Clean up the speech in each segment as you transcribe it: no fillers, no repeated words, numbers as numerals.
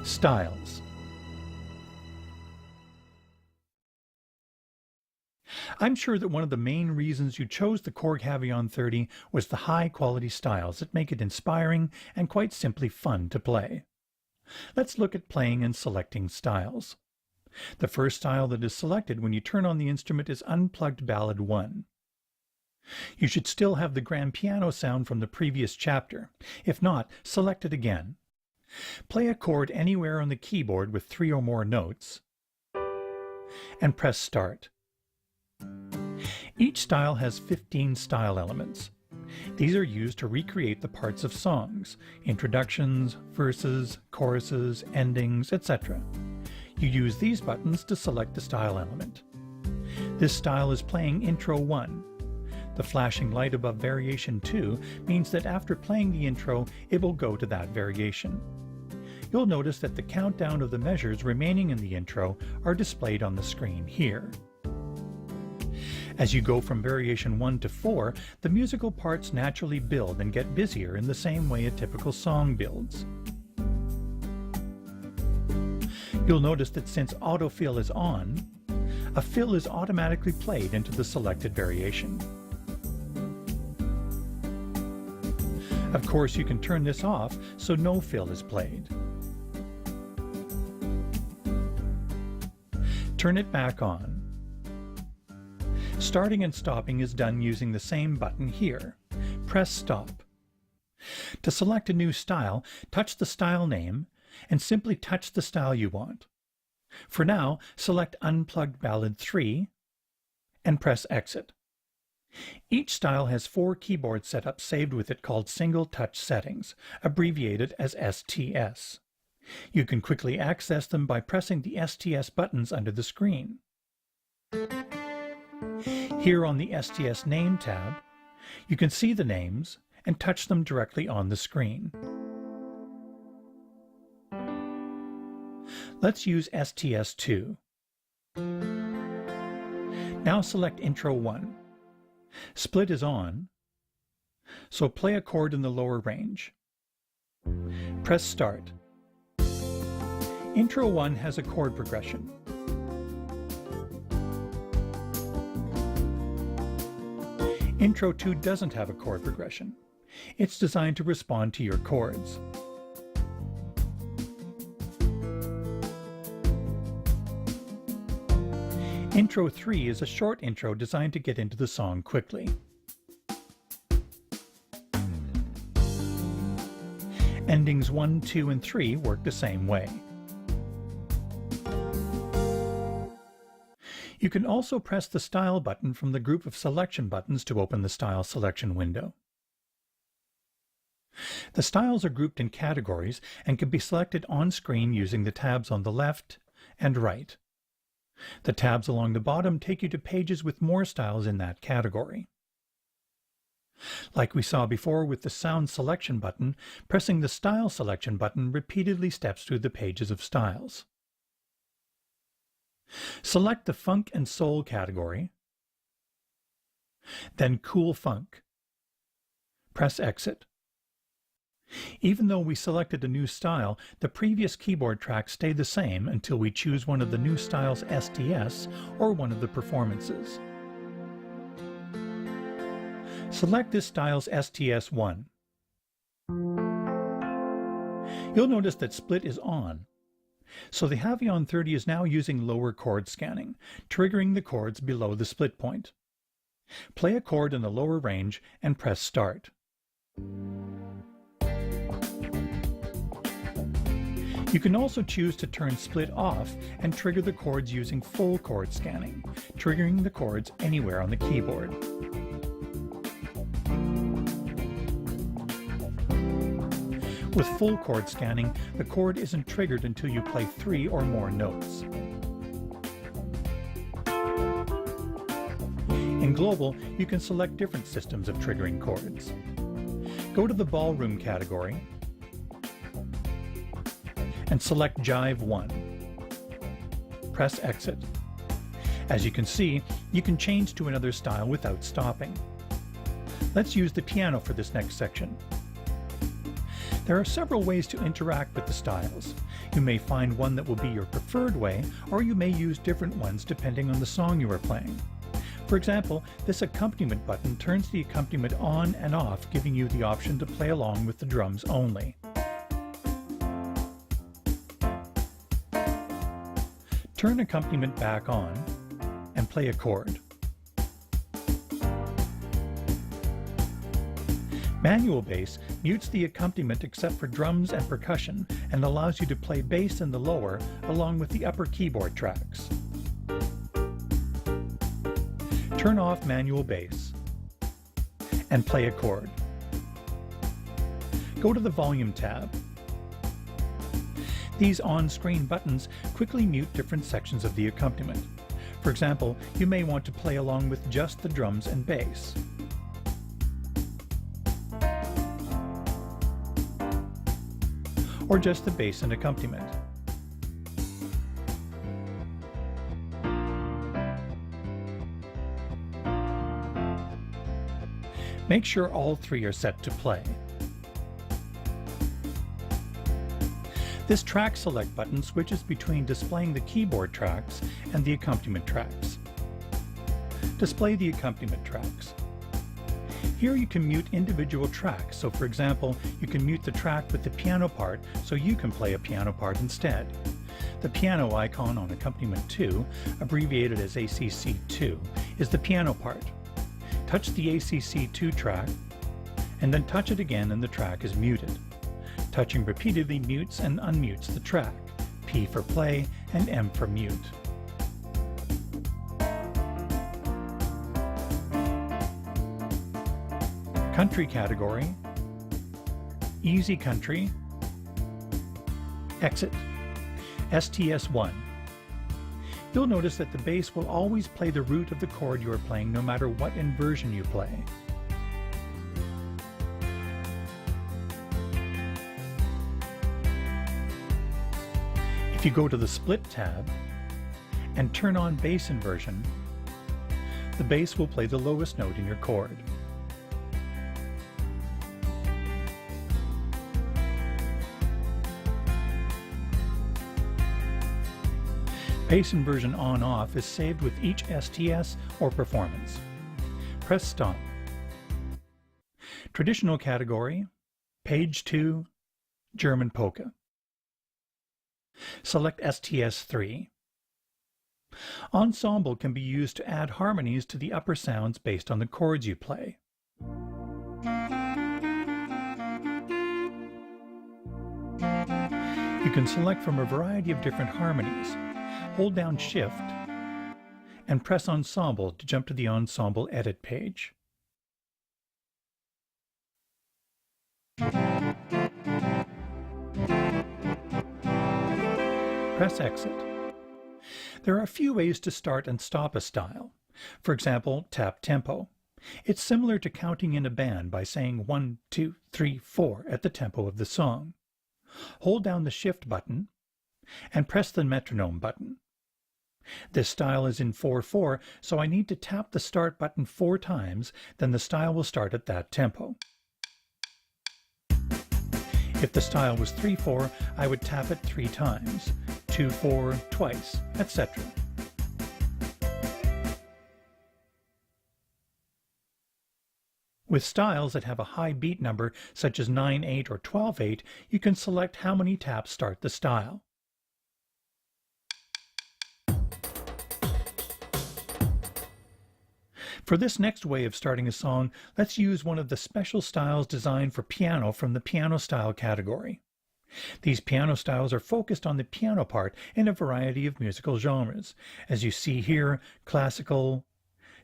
Styles. I'm sure that one of the main reasons you chose the KORG HAVIAN-30 was the high-quality styles that make it inspiring and quite simply fun to play. Let's look at playing and selecting styles. The first style that is selected when you turn on the instrument is Unplugged Ballad 1. You should still have the grand piano sound from the previous chapter. If not, select it again. Play a chord anywhere on the keyboard with 3 or more notes, and press Start. Each style has 15 style elements. These are used to recreate the parts of songs, introductions, verses, choruses, endings, etc. You use these buttons to select the style element. This style is playing Intro 1. The flashing light above Variation 2 means that after playing the intro, it will go to that variation. You'll notice that the countdown of the measures remaining in the intro are displayed on the screen here. As you go from Variation 1 to 4, the musical parts naturally build and get busier in the same way a typical song builds. You'll notice that since autofill is on, a fill is automatically played into the selected variation. Of course, you can turn this off so no fill is played. Turn it back on. Starting and stopping is done using the same button here. Press Stop. To select a new style, touch the style name and simply touch the style you want. For now, select Unplugged Ballad 3 and press Exit. Each style has 4 keyboard setups saved with it called Single Touch Settings, abbreviated as STS. You can quickly access them by pressing the STS buttons under the screen. Here on the STS Name tab, you can see the names and touch them directly on the screen. Let's use STS2. Now select Intro 1. Split is on, so play a chord in the lower range. Press Start. Intro 1 has a chord progression. Intro 2 doesn't have a chord progression. It's designed to respond to your chords. Intro 3 is a short intro designed to get into the song quickly. Endings 1, 2, and 3 work the same way. You can also press the Style button from the group of selection buttons to open the Style selection window. The styles are grouped in categories and can be selected on screen using the tabs on the left and right. The tabs along the bottom take you to pages with more styles in that category. Like we saw before with the Sound selection button, pressing the Style selection button repeatedly steps through the pages of styles. Select the Funk and Soul category, then Cool Funk. Press Exit. Even though we selected a new style, the previous keyboard tracks stay the same until we choose one of the new styles STS or one of the performances. Select this style's STS1. You'll notice that Split is on, so the HAVIAN-30 is now using lower chord scanning, triggering the chords below the split point. Play a chord in the lower range and press Start. You can also choose to turn Split off and trigger the chords using full chord scanning, triggering the chords anywhere on the keyboard. With full chord scanning, the chord isn't triggered until you play 3 or more notes. In Global, you can select different systems of triggering chords. Go to the Ballroom category and select Jive 1. Press Exit. As you can see, you can change to another style without stopping. Let's use the piano for this next section. There are several ways to interact with the styles. You may find one that will be your preferred way, or you may use different ones depending on the song you are playing. For example, this accompaniment button turns the accompaniment on and off, giving you the option to play along with the drums only. Turn accompaniment back on and play a chord. Manual bass mutes the accompaniment except for drums and percussion and allows you to play bass in the lower along with the upper keyboard tracks. Turn off manual bass and play a chord. Go to the Volume tab. These on-screen buttons quickly mute different sections of the accompaniment. For example, you may want to play along with just the drums and bass. Or just the bass and accompaniment. Make sure all three are set to play. This Track Select button switches between displaying the keyboard tracks and the accompaniment tracks. Display the accompaniment tracks. Here you can mute individual tracks, so for example, you can mute the track with the piano part so you can play a piano part instead. The piano icon on accompaniment 2, abbreviated as ACC2, is the piano part. Touch the ACC2 track, and then touch it again and the track is muted. Touching repeatedly mutes and unmutes the track, P for play and M for mute. Country category, Easy Country, Exit, STS1. You'll notice that the bass will always play the root of the chord you are playing no matter what inversion you play. If you go to the Split tab and turn on bass inversion, the bass will play the lowest note in your chord. Bass inversion on-off is saved with each STS or performance. Press Stop. Traditional category, Page 2, German Polka. Select STS3. Ensemble can be used to add harmonies to the upper sounds based on the chords you play. You can select from a variety of different harmonies. Hold down Shift and press Ensemble to jump to the Ensemble Edit page. Press Exit. There are a few ways to start and stop a style. For example, tap tempo. It's similar to counting in a band by saying 1, 2, 3, 4 at the tempo of the song. Hold down the Shift button and press the metronome button. This style is in 4/4, so I need to tap the Start button 4 times, then the style will start at that tempo. If the style was 3/4, I would tap it 3 times, 2/4 twice, etc. With styles that have a high beat number, such as 9/8 or 12/8, you can select how many taps start the style. For this next way of starting a song, let's use one of the special styles designed for piano from the piano style category. These piano styles are focused on the piano part in a variety of musical genres. As you see here, classical,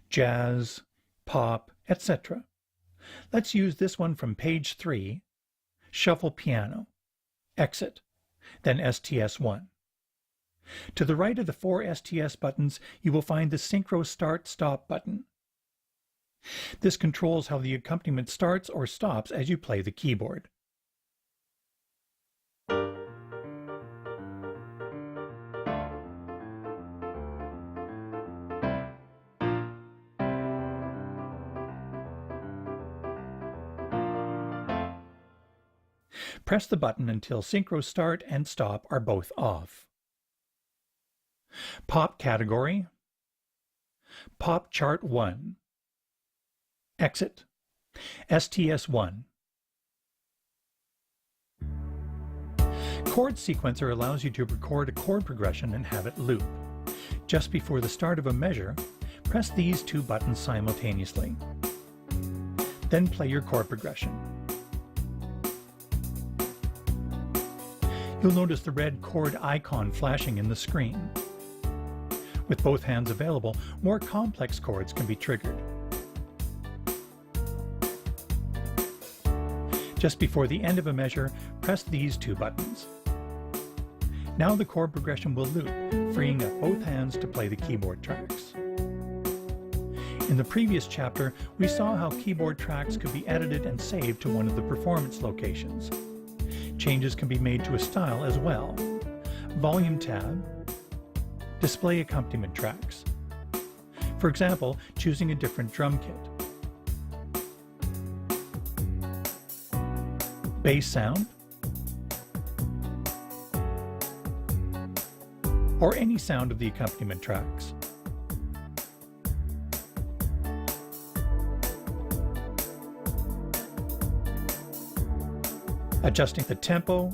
jazz, pop, etc. Let's use this one from page 3, Shuffle Piano, Exit, then STS1. To the right of the 4 STS buttons, you will find the Synchro Start-Stop button. This controls how the accompaniment starts or stops as you play the keyboard. Press the button until Synchro Start and Stop are both off. Pop Category, Pop Chart 1, Exit, STS1. Chord Sequencer allows you to record a chord progression and have it loop. Just before the start of a measure, press these two buttons simultaneously. Then play your chord progression. You'll notice the red chord icon flashing in the screen. With both hands available, more complex chords can be triggered. Just before the end of a measure, press these two buttons. Now the chord progression will loop, freeing up both hands to play the keyboard tracks. In the previous chapter, we saw how keyboard tracks could be edited and saved to one of the performance locations. Changes can be made to a style as well. Volume tab, display accompaniment tracks. For example, choosing a different drum kit. Bass sound, or any sound of the accompaniment tracks. Adjusting the tempo,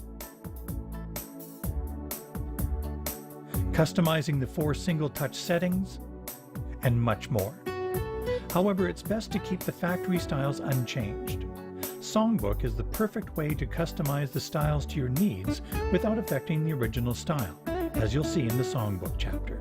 customizing the 4 single-touch settings, and much more. However, it's best to keep the factory styles unchanged. Songbook is the perfect way to customize the styles to your needs without affecting the original style, as you'll see in the Songbook chapter.